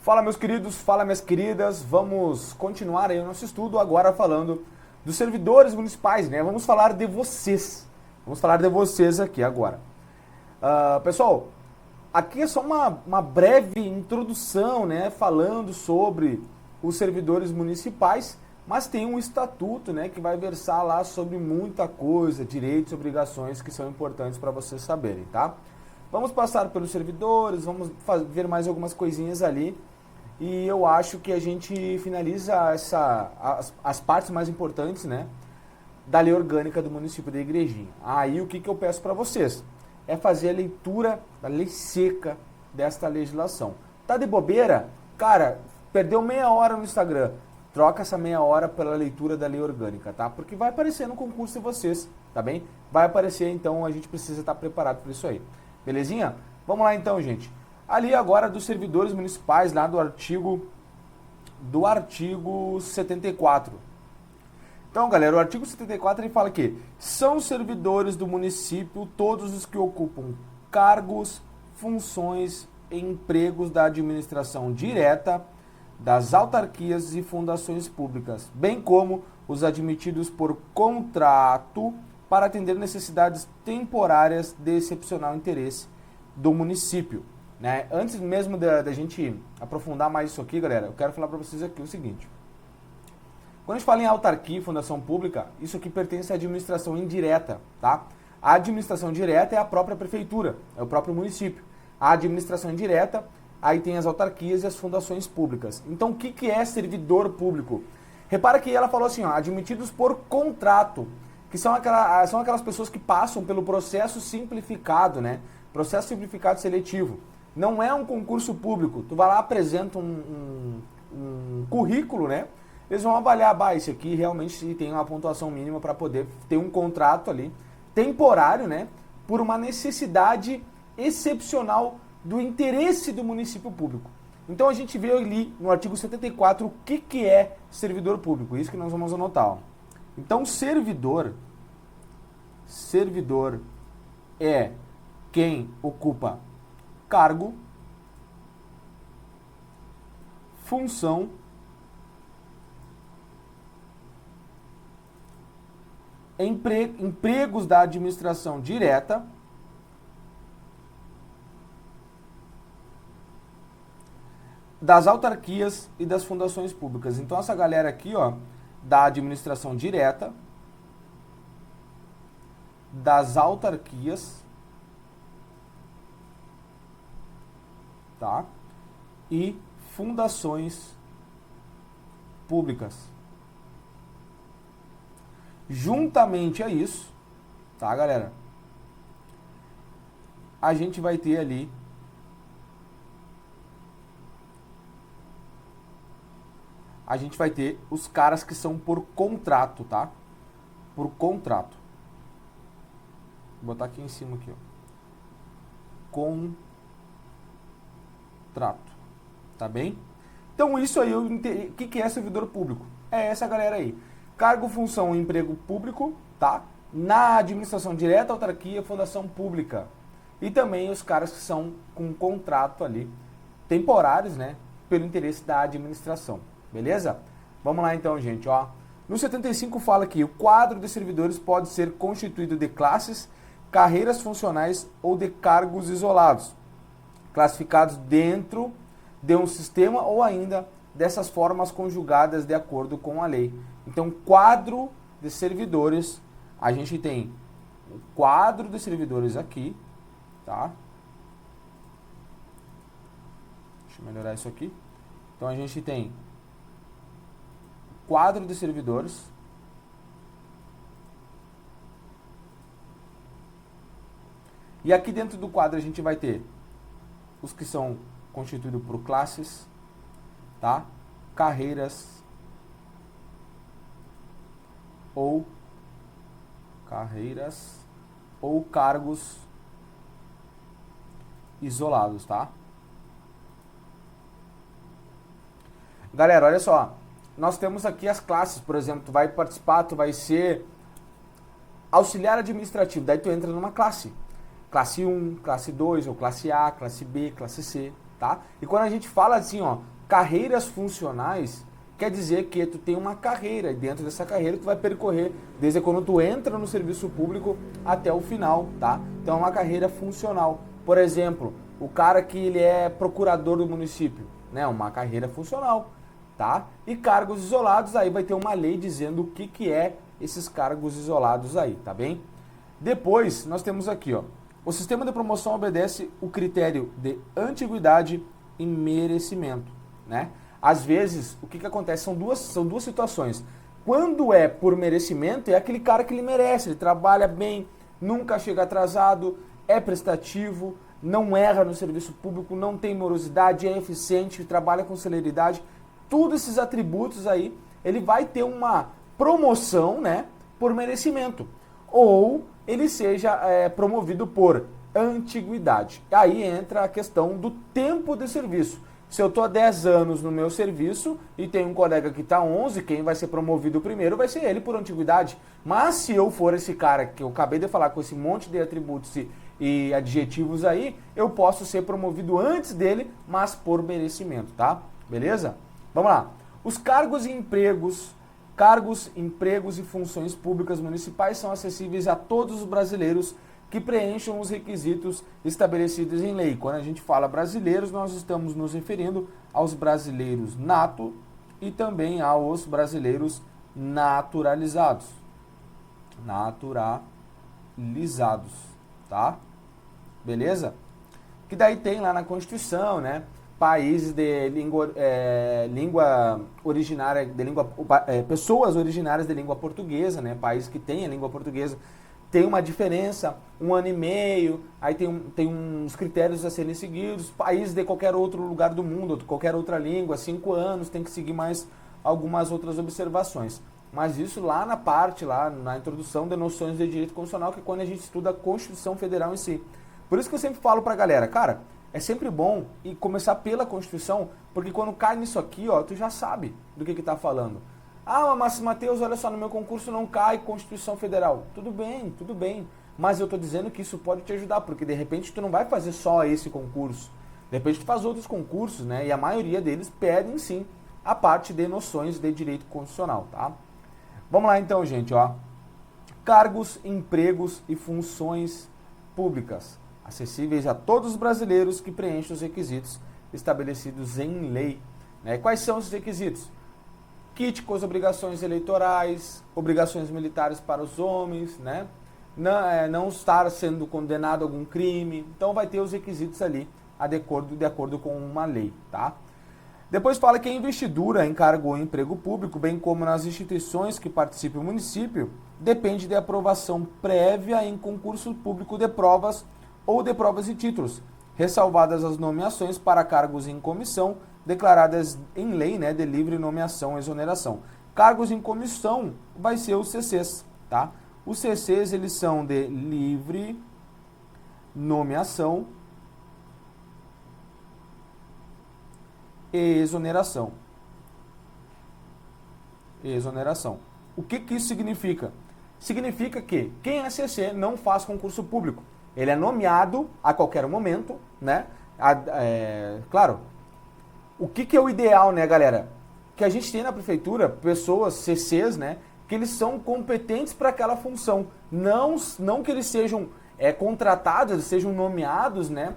Fala meus queridos, fala minhas queridas, vamos continuar aí o nosso estudo agora falando dos servidores municipais, né? Vamos falar de vocês, aqui agora. Pessoal, aqui é só uma breve introdução, né? Falando sobre os servidores municipais, mas tem um estatuto, né? Que vai versar lá sobre muita coisa, direitos e obrigações que são importantes para vocês saberem, tá? Vamos passar pelos servidores, vamos ver mais algumas coisinhas ali. E eu acho que a gente finaliza as partes mais importantes, né, da lei orgânica do município da Igrejinha. Aí o que eu peço para vocês? É fazer a leitura da lei seca desta legislação. Tá de bobeira? Cara, perdeu meia hora no Instagram. Troca essa meia hora pela leitura da lei orgânica, tá? Porque vai aparecer no concurso de vocês, tá bem? Vai aparecer, então a gente precisa estar preparado para isso aí. Belezinha? Vamos lá então, gente. Ali agora dos servidores municipais, lá do artigo 74. Então, galera, o artigo 74 ele fala que são servidores do município todos os que ocupam cargos, funções e empregos da administração direta, das autarquias e fundações públicas, bem como os admitidos por contrato para atender necessidades temporárias de excepcional interesse do município. Né? Antes mesmo da gente aprofundar mais isso aqui, galera, eu quero falar para vocês aqui o seguinte. Quando a gente fala em autarquia e fundação pública, isso aqui pertence à administração indireta, tá? A administração direta é a própria prefeitura, é o próprio município. A administração indireta, aí tem as autarquias e as fundações públicas. Então, o que é servidor público? Repara que ela falou assim, ó, admitidos por contrato, que são aquelas pessoas que passam pelo processo simplificado, né? Processo simplificado seletivo. Não é um concurso público. Tu vai lá, apresenta um currículo, né? Eles vão avaliar, esse aqui realmente tem uma pontuação mínima para poder ter um contrato ali, temporário, né? Por uma necessidade excepcional do interesse do município público. Então a gente vê ali no artigo 74 o que é servidor público. Isso que nós vamos anotar, ó. Então servidor é quem ocupa cargo, função, empregos da administração direta, das autarquias e das fundações públicas. Então essa galera aqui, ó, da administração direta, das autarquias, tá? E fundações públicas. Juntamente a isso, tá, galera? A gente vai ter ali os caras que são por contrato, tá? Por contrato. Vou botar aqui em cima aqui, ó. Contrato. Tá bem? Então isso aí, o que é servidor público? É essa galera aí. Cargo, função e emprego público, tá? Na administração direta, autarquia, fundação pública. E também os caras que são com contrato ali, temporários, né? Pelo interesse da administração. Beleza? Vamos lá então, gente, ó. No 75 fala que o quadro de servidores pode ser constituído de classes, carreiras funcionais ou de cargos isolados, classificados dentro de um sistema ou ainda dessas formas conjugadas de acordo com a lei. Então, quadro de servidores, a gente tem o quadro de servidores aqui, tá? Deixa eu melhorar isso aqui. Então, a gente tem quadro de servidores, e aqui dentro do quadro a gente vai ter os que são constituídos por classes, tá? Carreiras ou cargos isolados, tá? Galera, olha só, nós temos aqui as classes, por exemplo, tu vai participar, tu vai ser auxiliar administrativo, daí tu entra numa classe. Classe 1, classe 2, ou classe A, classe B, classe C. tá? E quando a gente fala assim, ó, carreiras funcionais, quer dizer que tu tem uma carreira, e dentro dessa carreira tu vai percorrer desde quando tu entra no serviço público até o final, tá? Então é uma carreira funcional. Por exemplo, o cara que ele é procurador do município, né? Uma carreira funcional, tá? E cargos isolados, aí vai ter uma lei dizendo o que é esses cargos isolados aí, tá bem? Depois, nós temos aqui, ó, o sistema de promoção obedece o critério de antiguidade e merecimento, né? Às vezes, o que acontece? São duas situações. Quando é por merecimento, é aquele cara que ele merece, ele trabalha bem, nunca chega atrasado, é prestativo, não erra no serviço público, não tem morosidade, é eficiente, trabalha com celeridade. Todos esses atributos aí, ele vai ter uma promoção, né, por merecimento. Ou ele seja promovido por antiguidade. Aí entra a questão do tempo de serviço. Se eu estou há 10 anos no meu serviço e tem um colega que está 11, quem vai ser promovido primeiro vai ser ele por antiguidade. Mas se eu for esse cara que eu acabei de falar com esse monte de atributos e adjetivos aí, eu posso ser promovido antes dele, mas por merecimento, tá? Beleza? Vamos lá. Os cargos, empregos e funções públicas municipais são acessíveis a todos os brasileiros que preencham os requisitos estabelecidos em lei. Quando a gente fala brasileiros, nós estamos nos referindo aos brasileiros nato e também aos brasileiros naturalizados. Naturalizados, tá? Beleza? Que daí tem lá na Constituição, né? Países de língua originária, pessoas originárias de língua portuguesa, né? Países que têm a língua portuguesa. Tem uma diferença, 1 ano e meio, aí tem uns critérios a serem seguidos. Países de qualquer outro lugar do mundo, qualquer outra língua, 5 anos, tem que seguir mais algumas outras observações. Mas isso lá na parte, lá na introdução de noções de direito constitucional, que é quando a gente estuda a Constituição Federal em si. Por isso que eu sempre falo pra galera, cara, é sempre bom e começar pela Constituição, porque quando cai nisso aqui, ó, tu já sabe do que tá falando. Ah, mas Matheus, olha só, no meu concurso não cai Constituição Federal. Tudo bem. Mas eu estou dizendo que isso pode te ajudar, porque de repente tu não vai fazer só esse concurso. De repente tu faz outros concursos, né? E a maioria deles pedem sim a parte de noções de direito constitucional, tá? Vamos lá então, gente, ó. Cargos, empregos e funções públicas, acessíveis a todos os brasileiros que preenchem os requisitos estabelecidos em lei. Né? Quais são esses requisitos? Kit com as obrigações eleitorais, obrigações militares para os homens, né? Não estar sendo condenado a algum crime. Então vai ter os requisitos ali de acordo com uma lei, tá? Depois fala que a investidura em cargo ou emprego público, bem como nas instituições que participa o município, depende de aprovação prévia em concurso público de provas ou de provas e títulos, ressalvadas as nomeações para cargos em comissão, declaradas em lei, né, de livre nomeação e exoneração. Cargos em comissão vai ser os CCs, tá? Os CCs, eles são de livre nomeação e exoneração. O que isso significa? Significa que quem é CC não faz concurso público. Ele é nomeado a qualquer momento, né? Claro, o que é o ideal, né, galera? Que a gente tem na prefeitura pessoas, CCs, né? Que eles são competentes para aquela função. Não que eles sejam contratados, eles sejam nomeados, né?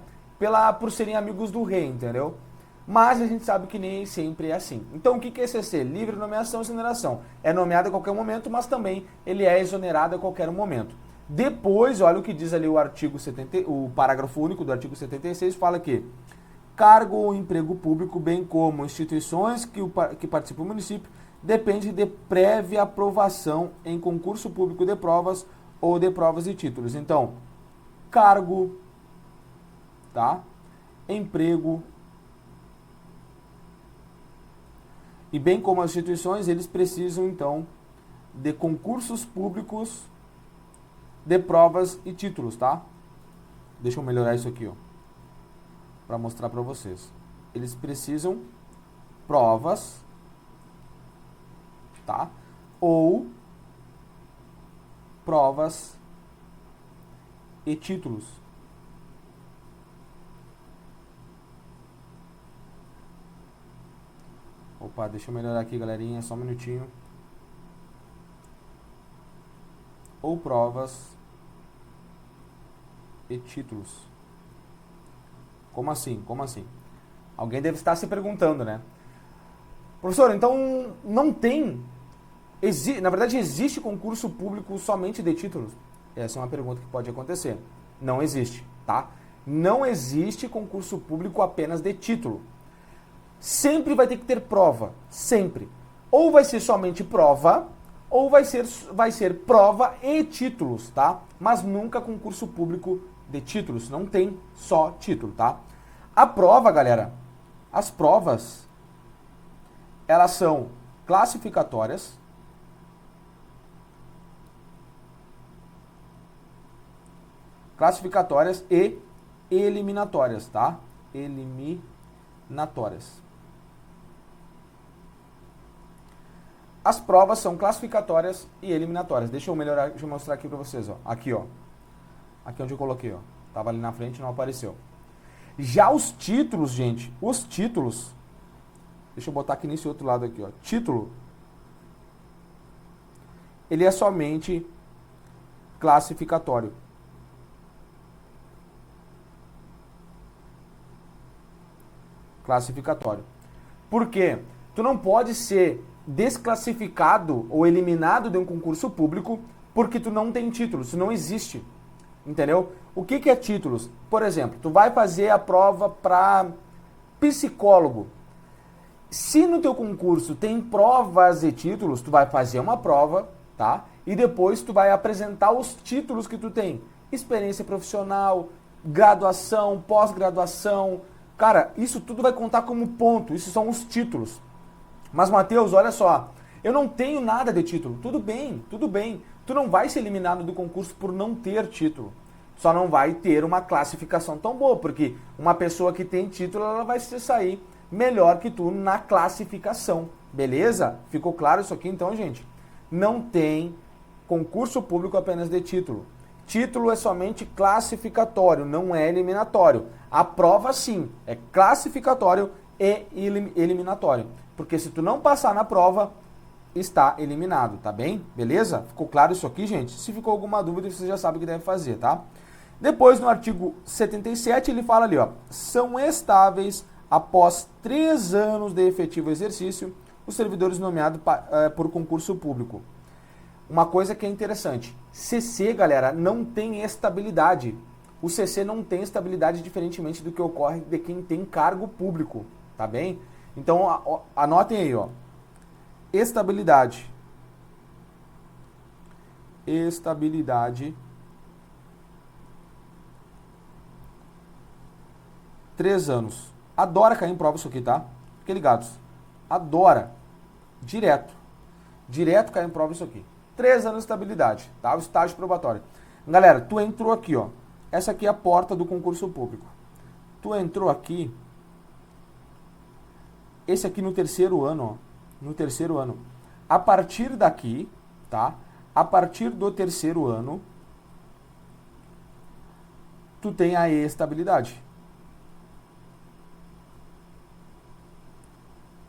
Por serem amigos do rei, entendeu? Mas a gente sabe que nem sempre é assim. Então o que é CC? Livre nomeação e exoneração. É nomeado a qualquer momento, mas também ele é exonerado a qualquer momento. Depois, olha o que diz ali o parágrafo único do artigo 76, fala que cargo ou emprego público, bem como instituições que participam do município, depende de prévia aprovação em concurso público de provas ou de provas e títulos. Então, cargo, tá? Emprego, e bem como as instituições, eles precisam, então, de concursos públicos de provas e títulos, tá? Deixa eu melhorar isso aqui, ó, para mostrar para vocês. Eles precisam provas, tá? Ou provas e títulos. Opa, deixa eu melhorar aqui, galerinha, só um minutinho. Ou provas e títulos. Como assim? Como assim? Alguém deve estar se perguntando, né? Professor, então não tem... na verdade, existe concurso público somente de títulos? Essa é uma pergunta que pode acontecer. Não existe, tá? Não existe concurso público apenas de título. Sempre vai ter que ter prova, sempre. Ou vai ser somente prova, ou vai ser prova e títulos, tá? Mas nunca concurso público de títulos, não tem só título, tá? A prova, galera, as provas, elas são classificatórias, e eliminatórias, tá? Eliminatórias. As provas são classificatórias e eliminatórias. Deixa eu melhorar, deixa eu mostrar aqui pra vocês, ó. Aqui, ó. Aqui onde eu coloquei, ó. Tava ali na frente e não apareceu. Já os títulos, gente, os títulos... Deixa eu botar aqui nesse outro lado aqui, ó. Título. Ele é somente classificatório. Classificatório. Por quê? Tu não pode ser desclassificado ou eliminado de um concurso público porque tu não tem título, isso não existe. Entendeu? O que é títulos? Por exemplo, tu vai fazer a prova para psicólogo. Se no teu concurso tem provas e títulos, tu vai fazer uma prova, tá? E depois tu vai apresentar os títulos que tu tem. Experiência profissional, graduação, pós-graduação. Cara, isso tudo vai contar como ponto, isso são os títulos. Mas, Matheus, olha só, eu não tenho nada de título. Tudo bem, tudo bem. Tu não vai ser eliminado do concurso por não ter título. Só não vai ter uma classificação tão boa, porque uma pessoa que tem título, ela vai se sair melhor que tu na classificação. Beleza? Ficou claro isso aqui então, gente? Não tem concurso público apenas de título. Título é somente classificatório, não é eliminatório. A prova, sim, é classificatório e eliminatório. Porque se tu não passar na prova, está eliminado, tá bem? Beleza? Ficou claro isso aqui, gente? Se ficou alguma dúvida, você já sabe o que deve fazer, tá? Depois, no artigo 77, ele fala ali, ó, são estáveis após 3 anos de efetivo exercício os servidores nomeados por concurso público. Uma coisa que é interessante, CC, galera, não tem estabilidade. O CC não tem estabilidade diferentemente do que ocorre de quem tem cargo público, tá bem? Então, anotem aí, ó. Estabilidade. Estabilidade. 3 anos. Adora cair em prova isso aqui, tá? Fiquem ligados. Adora. Direto. Direto cair em prova isso aqui. 3 anos de estabilidade, tá? O estágio probatório. Galera, tu entrou aqui, ó. Essa aqui é a porta do concurso público. Tu entrou aqui. Esse aqui no terceiro ano, ó. No terceiro ano. A partir daqui, tá? A partir do terceiro ano, tu tem a estabilidade.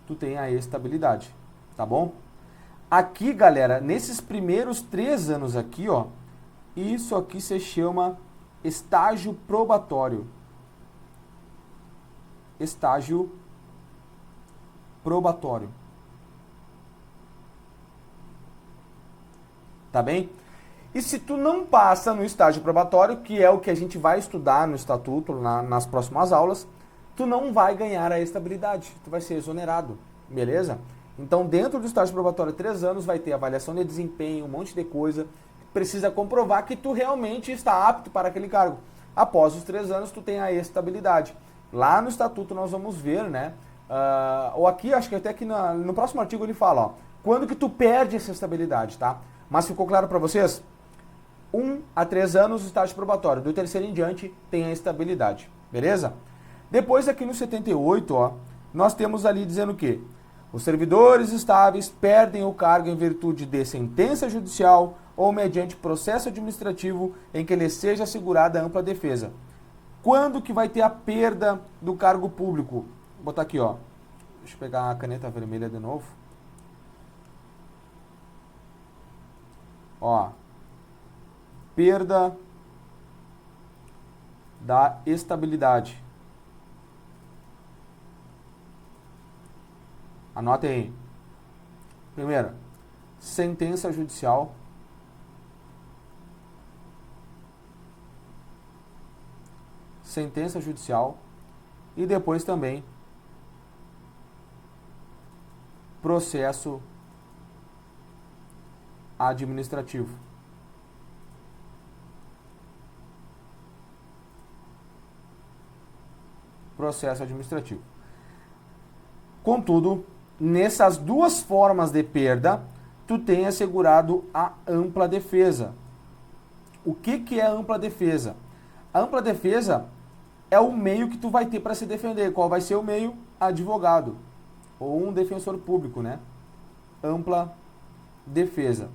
Tu tem a estabilidade, tá bom? Aqui, galera, nesses primeiros 3 anos aqui, ó, isso aqui se chama estágio probatório. Estágio probatório. Tá bem? E se tu não passa no estágio probatório, que é o que a gente vai estudar no estatuto, nas próximas aulas, tu não vai ganhar a estabilidade, tu vai ser exonerado, beleza? Então, dentro do estágio probatório 3 anos, vai ter avaliação de desempenho, um monte de coisa, precisa comprovar que tu realmente está apto para aquele cargo. Após os 3 anos, tu tem a estabilidade. Lá no estatuto nós vamos ver, né? Ou aqui, acho que até aqui no próximo artigo ele fala, ó, quando que tu perde essa estabilidade, tá? Mas ficou claro para vocês? 1 a 3 anos, o estágio probatório. Do terceiro em diante, tem a estabilidade, beleza? Depois, aqui no 78, ó, nós temos ali dizendo o quê? Os servidores estáveis perdem o cargo em virtude de sentença judicial ou mediante processo administrativo em que lhes seja assegurada ampla defesa. Quando que vai ter a perda do cargo público? Vou botar aqui, ó. Deixa eu pegar a caneta vermelha de novo. Ó. Perda da estabilidade. Anotem aí. Primeiro, sentença judicial. Sentença judicial. E depois também processo administrativo. Processo administrativo. Contudo, nessas duas formas de perda, tu tem assegurado a ampla defesa. O que é a ampla defesa? A ampla defesa é o meio que tu vai ter para se defender. Qual vai ser o meio? Advogado. Ou um defensor público, né? Ampla defesa.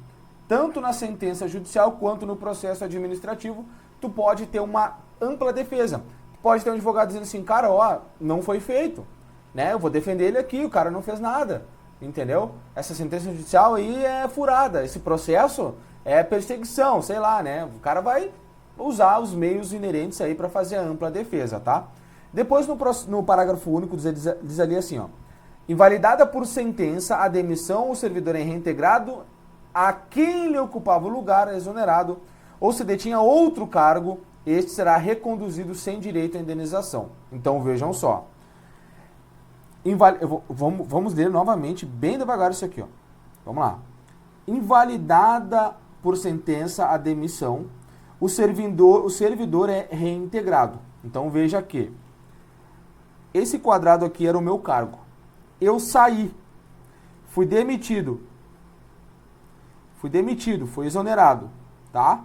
Tanto na sentença judicial quanto no processo administrativo, tu pode ter uma ampla defesa. Tu pode ter um advogado dizendo assim, cara, ó, não foi feito, né? Eu vou defender ele aqui, o cara não fez nada, entendeu? Essa sentença judicial aí é furada, esse processo é perseguição, sei lá, né? O cara vai usar os meios inerentes aí para fazer a ampla defesa, tá? Depois no parágrafo único diz ali assim, ó, invalidada por sentença a demissão, o servidor é reintegrado a quem lhe ocupava o lugar, exonerado, ou se detinha outro cargo, este será reconduzido sem direito à indenização. Então vejam só. Vamos ler novamente, bem devagar isso aqui, ó. Vamos lá. Invalidada por sentença a demissão, o servidor é reintegrado. Então veja que esse quadrado aqui era o meu cargo. Eu saí, fui demitido, fui exonerado, tá?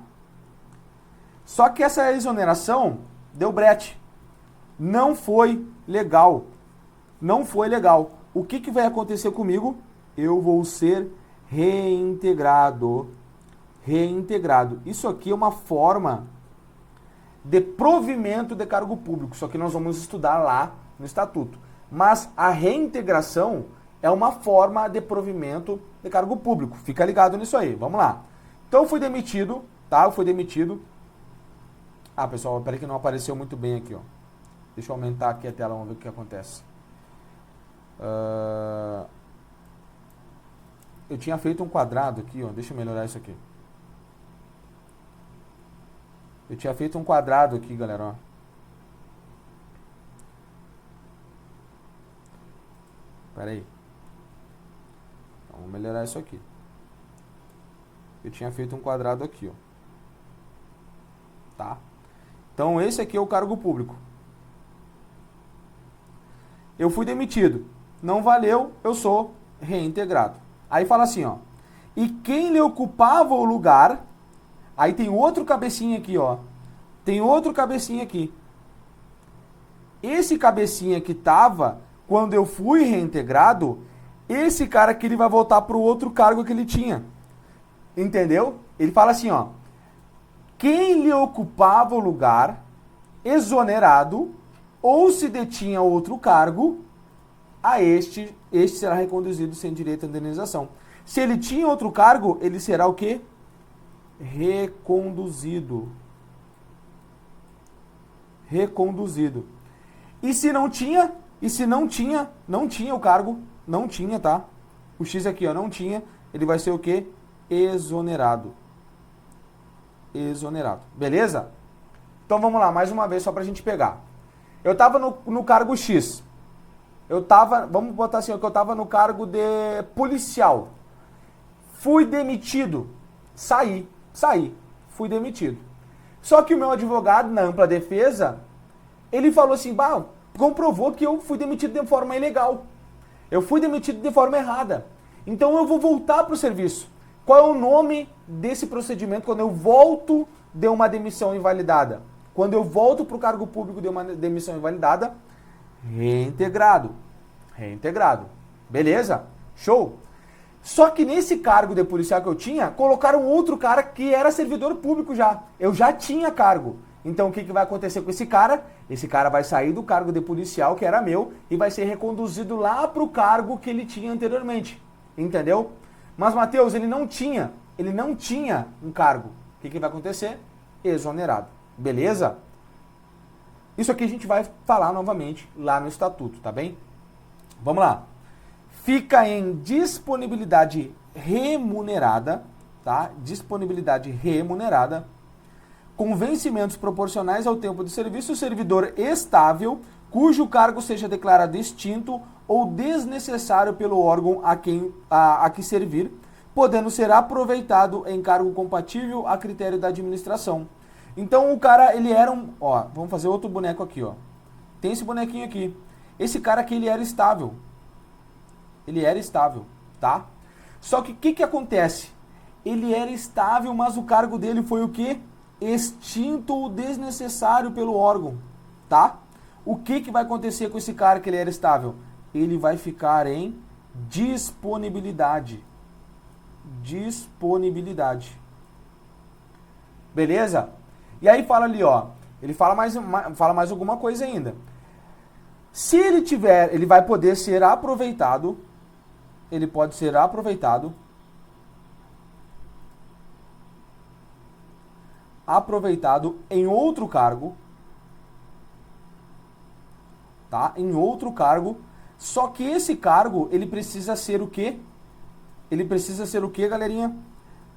Só que essa exoneração deu brete. Não foi legal. Não foi legal. O que vai acontecer comigo? Eu vou ser reintegrado. Reintegrado. Isso aqui é uma forma de provimento de cargo público. Isso aqui nós vamos estudar lá no Estatuto. Mas a reintegração é uma forma de provimento de cargo público. Fica ligado nisso aí. Vamos lá. Então eu fui demitido, tá? Eu fui demitido. Ah, pessoal, peraí que não apareceu muito bem aqui, ó. Deixa eu aumentar aqui a tela, vamos ver o que acontece. Eu tinha feito um quadrado aqui, ó. Deixa eu melhorar isso aqui. Eu tinha feito um quadrado aqui, galera, ó. Pera aí. Então, vamos melhorar isso aqui. Eu tinha feito um quadrado aqui, ó. Tá? Então, esse aqui é o cargo público. Eu fui demitido. Não valeu, eu sou reintegrado. Aí fala assim, ó. E quem lhe ocupava o lugar... Aí tem outro cabecinha aqui, ó. Tem outro cabecinha aqui. Esse cabecinha que tava, quando eu fui reintegrado, esse cara aqui ele vai voltar para o outro cargo que ele tinha. Entendeu? Ele fala assim, ó. Quem lhe ocupava o lugar, exonerado, ou se detinha outro cargo, a este será reconduzido sem direito à indenização. Se ele tinha outro cargo, ele será o quê? Reconduzido. Reconduzido. E se não tinha? E se não tinha o cargo, não tinha, tá? O X aqui, ó, não tinha, ele vai ser o quê? Exonerado. Exonerado. Beleza? Então vamos lá, mais uma vez, só pra gente pegar. Eu tava no cargo X. Vamos botar assim, que eu tava no cargo de policial. Fui demitido. Saí. Fui demitido. Só que o meu advogado, na ampla defesa, ele falou assim, comprovou que eu fui demitido de forma ilegal. Eu fui demitido de forma errada. Então eu vou voltar para o serviço. Qual é o nome desse procedimento quando eu volto de uma demissão invalidada? Quando eu volto para o cargo público de uma demissão invalidada, reintegrado. Reintegrado. Beleza? Show? Só que nesse cargo de policial que eu tinha, colocaram outro cara que era servidor público já. Eu já tinha cargo. Então o que vai acontecer com esse cara? Esse cara vai sair do cargo de policial, que era meu, e vai ser reconduzido lá para o cargo que ele tinha anteriormente. Entendeu? Mas Matheus, ele não tinha um cargo. O que vai acontecer? Exonerado. Beleza? Isso aqui a gente vai falar novamente lá no estatuto, tá bem? Vamos lá. Fica em disponibilidade remunerada, tá? Disponibilidade remunerada, com vencimentos proporcionais ao tempo de serviço, o servidor estável, cujo cargo seja declarado extinto ou desnecessário pelo órgão a que servir, podendo ser aproveitado em cargo compatível a critério da administração. Então o cara, ele era um... Ó, vamos fazer outro boneco aqui, ó. Tem esse bonequinho aqui. Esse cara aqui, ele era estável. Ele era estável, tá? Só que o que acontece? Ele era estável, mas o cargo dele foi o quê? Extinto ou desnecessário pelo órgão, tá? O que vai acontecer com esse cara que ele era estável? Ele vai ficar em disponibilidade. Disponibilidade. Beleza? E aí fala ali, ó, ele fala mais alguma coisa ainda. Se ele tiver, ele vai poder ser aproveitado, ele pode ser aproveitado em outro cargo, tá? Em outro cargo, só que esse cargo, ele precisa ser o quê? Ele precisa ser o quê, galerinha?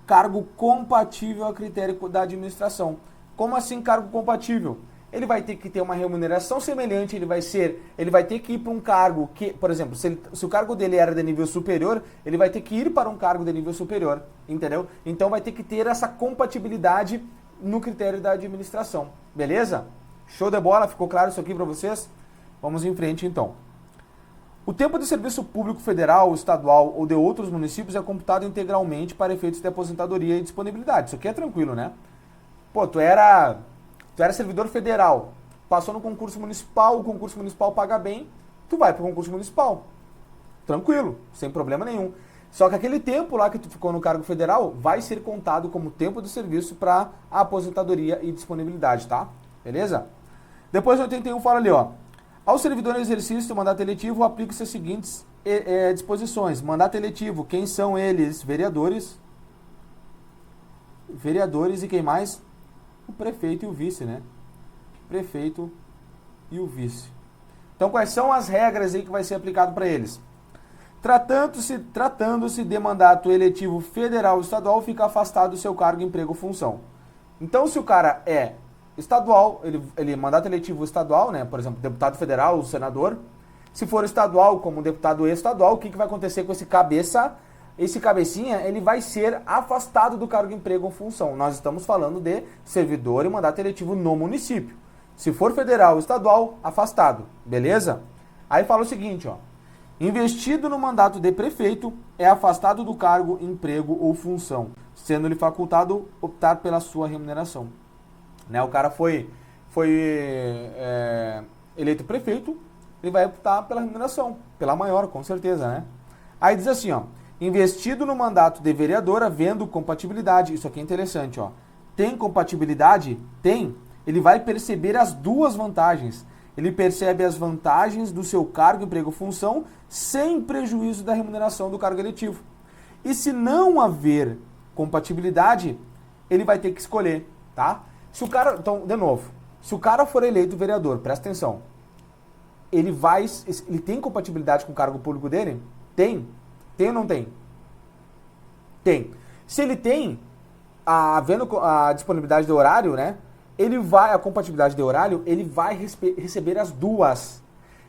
Cargo compatível a critério da administração. Como assim cargo compatível? Ele vai ter que ter uma remuneração semelhante, ele vai ter que ir para um cargo que, por exemplo, se o cargo dele era de nível superior, ele vai ter que ir para um cargo de nível superior, entendeu? Então vai ter que ter essa compatibilidade no critério da administração, beleza? Show de bola, ficou claro isso aqui para vocês? Vamos em frente então. O tempo de serviço público federal, estadual ou de outros municípios é computado integralmente para efeitos de aposentadoria e disponibilidade. Isso aqui é tranquilo, né? Pô, tu era servidor federal, passou no concurso municipal, o concurso municipal paga bem, tu vai pro concurso municipal. Tranquilo, sem problema nenhum. Só que aquele tempo lá que tu ficou no cargo federal vai ser contado como tempo de serviço para aposentadoria e disponibilidade, tá? Beleza? Depois do 81 fala ali, ó. Ao servidor em exercício do mandato eletivo, aplica-se as seguintes disposições. Mandato eletivo, quem são eles? Vereadores. Vereadores e quem mais? O prefeito e o vice, né? Prefeito e o vice. Então, quais são as regras aí que vai ser aplicado para eles? Tratando-se de mandato eletivo federal ou estadual, fica afastado do seu cargo, emprego ou função. Então, se o cara é estadual, ele mandato eletivo estadual, né? Por exemplo, deputado federal, senador. Se for estadual, como deputado estadual, o que vai acontecer com esse cabeça? Esse cabecinha, ele vai ser afastado do cargo, emprego ou função. Nós estamos falando de servidor e mandato eletivo no município. Se for federal, estadual, afastado. Beleza? Aí fala o seguinte, ó. Investido no mandato de prefeito, é afastado do cargo, emprego ou função, sendo-lhe facultado optar pela sua remuneração. Né? O cara foi eleito prefeito, ele vai optar pela remuneração, pela maior, com certeza, né? Aí diz assim, ó. Investido no mandato de vereador, havendo compatibilidade, isso aqui é interessante, ó. Tem compatibilidade? Tem. Ele vai perceber as duas vantagens. Ele percebe as vantagens do seu cargo, emprego ou função, sem prejuízo da remuneração do cargo eletivo. E se não haver compatibilidade, ele vai ter que escolher, tá? Se o cara, então, de novo, se o cara for eleito vereador, presta atenção, ele tem compatibilidade com o cargo público dele? Tem. Tem ou não tem? Tem. Se ele tem, havendo a disponibilidade de horário, né? A compatibilidade de horário, ele vai receber as duas.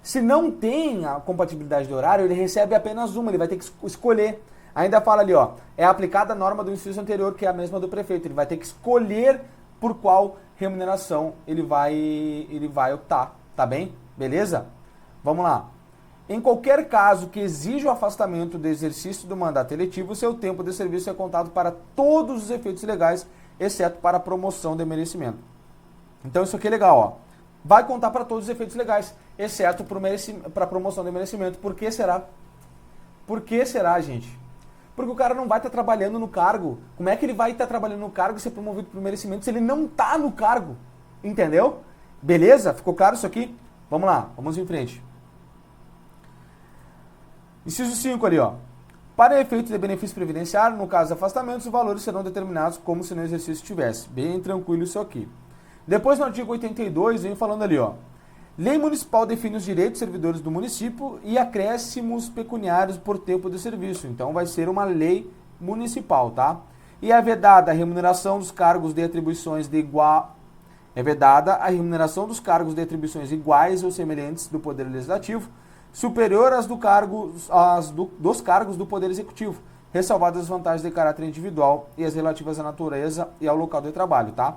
Se não tem a compatibilidade de horário, ele recebe apenas uma, ele vai ter que escolher. Ainda fala ali, ó, é aplicada a norma do inciso anterior, que é a mesma do prefeito. Ele vai ter que escolher por qual remuneração ele vai optar, tá bem? Beleza? Vamos lá. Em qualquer caso que exija o afastamento do exercício do mandato eletivo, seu tempo de serviço é contado para todos os efeitos legais, exceto para a promoção de merecimento. Então isso aqui é legal, ó. Vai contar para todos os efeitos legais, exceto para a promoção de merecimento. Por que será? Por que será, gente? Porque o cara não vai estar trabalhando no cargo. Como é que ele vai estar trabalhando no cargo e ser promovido por merecimento se ele não está no cargo? Entendeu? Beleza? Ficou claro isso aqui? Vamos lá, vamos em frente. Inciso 5 ali, ó. Para efeito de benefício previdenciário, no caso de afastamento, os valores serão determinados como se no exercício tivesse. Bem tranquilo isso aqui. Depois, no artigo 82, vem falando ali, ó. Lei municipal define os direitos dos servidores do município e acréscimos pecuniários por tempo de serviço. Então, vai ser uma lei municipal, tá? E é vedada a remuneração dos cargos de atribuições de igual... É vedada a remuneração dos cargos de atribuições iguais ou semelhantes do Poder Legislativo, superior às dos cargos do Poder Executivo, ressalvadas as vantagens de caráter individual e as relativas à natureza e ao local de trabalho, tá?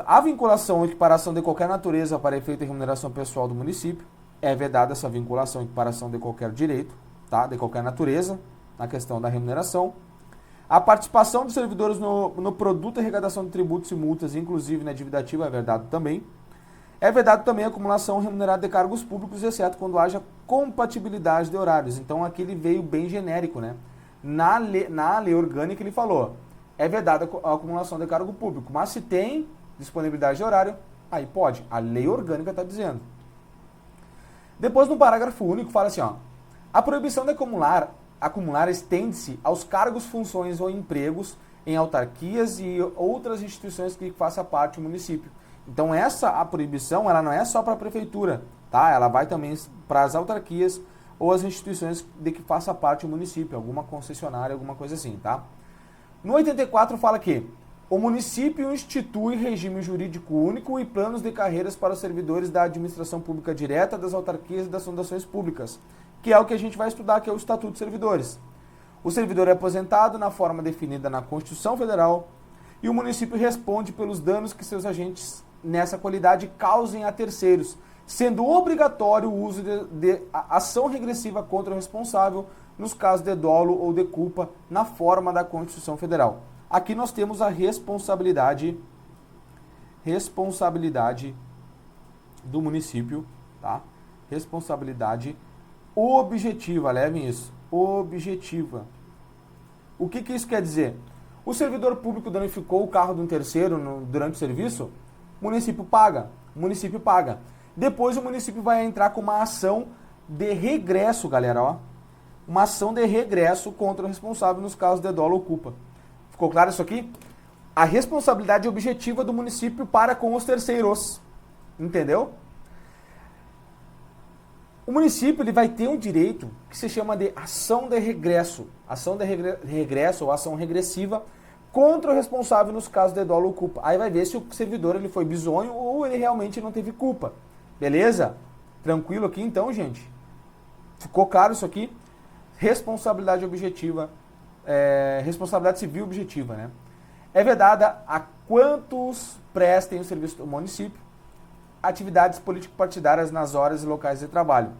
A vinculação ou equiparação de qualquer natureza para efeito de remuneração pessoal do município, é vedada essa vinculação e equiparação de qualquer direito, tá? De qualquer natureza, na questão da remuneração. A participação dos servidores no produto de arrecadação de tributos e multas, inclusive na dívida ativa, é vedado também. É vedado também a acumulação remunerada de cargos públicos, exceto quando haja compatibilidade de horários. Então aqui ele veio bem genérico, né? Na lei orgânica ele falou, é vedada a acumulação de cargo público, mas se tem disponibilidade de horário, aí pode. A lei orgânica está dizendo. Depois no parágrafo único fala assim, ó, a proibição de acumular estende-se aos cargos, funções ou empregos em autarquias e outras instituições que façam parte do município. Então a proibição, ela não é só para a prefeitura, tá? Ela vai também para as autarquias ou as instituições de que faça parte do município, alguma concessionária, alguma coisa assim, tá? No 84 fala que o município institui regime jurídico único e planos de carreiras para os servidores da administração pública direta, das autarquias e das fundações públicas, que é o que a gente vai estudar, que é o Estatuto dos Servidores. O servidor é aposentado na forma definida na Constituição Federal e o município responde pelos danos que seus agentes nessa qualidade causem a terceiros, sendo obrigatório o uso de ação regressiva contra o responsável nos casos de dolo ou de culpa na forma da Constituição Federal. Aqui nós temos a responsabilidade do município, tá? Responsabilidade objetiva, levem isso, objetiva. O que isso quer dizer? O servidor público danificou o carro de um terceiro durante o serviço, o município paga. Depois o município vai entrar com uma ação de regresso, galera, ó. Uma ação de regresso contra o responsável nos casos de dolo ou culpa. Ficou claro isso aqui? A responsabilidade objetiva do município para com os terceiros. Entendeu? O município ele vai ter um direito que se chama de ação de regresso. Ação de regresso ou ação regressiva contra o responsável nos casos de dolo ou culpa. Aí vai ver se o servidor ele foi bisonho ou ele realmente não teve culpa. Beleza? Tranquilo aqui então, gente? Ficou claro isso aqui? Responsabilidade objetiva, responsabilidade civil objetiva, né? É vedada a quantos prestem o serviço do município atividades político-partidárias nas horas e locais de trabalho.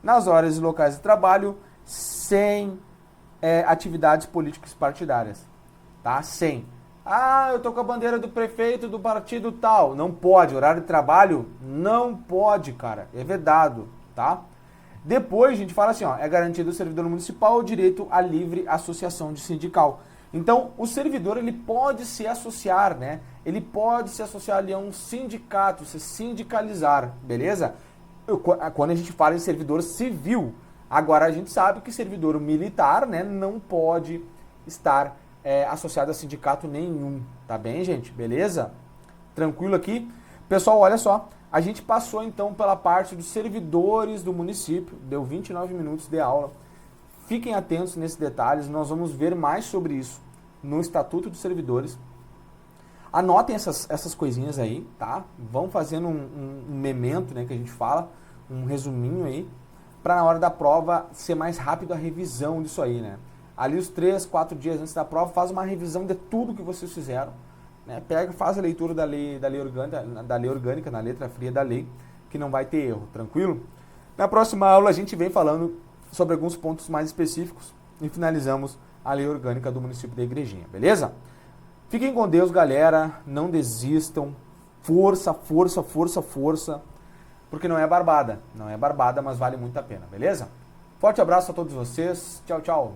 Nas horas e locais de trabalho, sem atividades políticas partidárias. Tá? Sem. Ah, eu tô com a bandeira do prefeito do partido tal. Não pode. Horário de trabalho? Não pode, cara. É vedado, tá? Depois a gente fala assim, ó, é garantido ao servidor municipal o direito à livre associação de sindical. Então, o servidor ele pode se associar, né? Ele pode se associar ali a um sindicato, se sindicalizar, beleza? Quando a gente fala em servidor civil, agora a gente sabe que servidor militar, né, não pode estar associado a sindicato nenhum, tá bem, gente? Beleza? Tranquilo aqui? Pessoal, olha só, a gente passou então pela parte dos servidores do município, deu 29 minutos de aula. Fiquem atentos nesses detalhes, nós vamos ver mais sobre isso no Estatuto dos Servidores. Anotem essas coisinhas aí, tá? Vão fazendo um memento, né, que a gente fala, um resuminho aí, para na hora da prova ser mais rápido a revisão disso aí, né? Ali os 3, 4 dias antes da prova, faz uma revisão de tudo que vocês fizeram, né? Pega, faz a leitura da lei orgânica, na letra fria da lei, que não vai ter erro, tranquilo? Na próxima aula a gente vem falando sobre alguns pontos mais específicos e finalizamos a lei orgânica do município da Igrejinha, beleza? Fiquem com Deus, galera, não desistam, força, força, força, força, porque não é barbada, mas vale muito a pena, beleza? Forte abraço a todos vocês, tchau, tchau!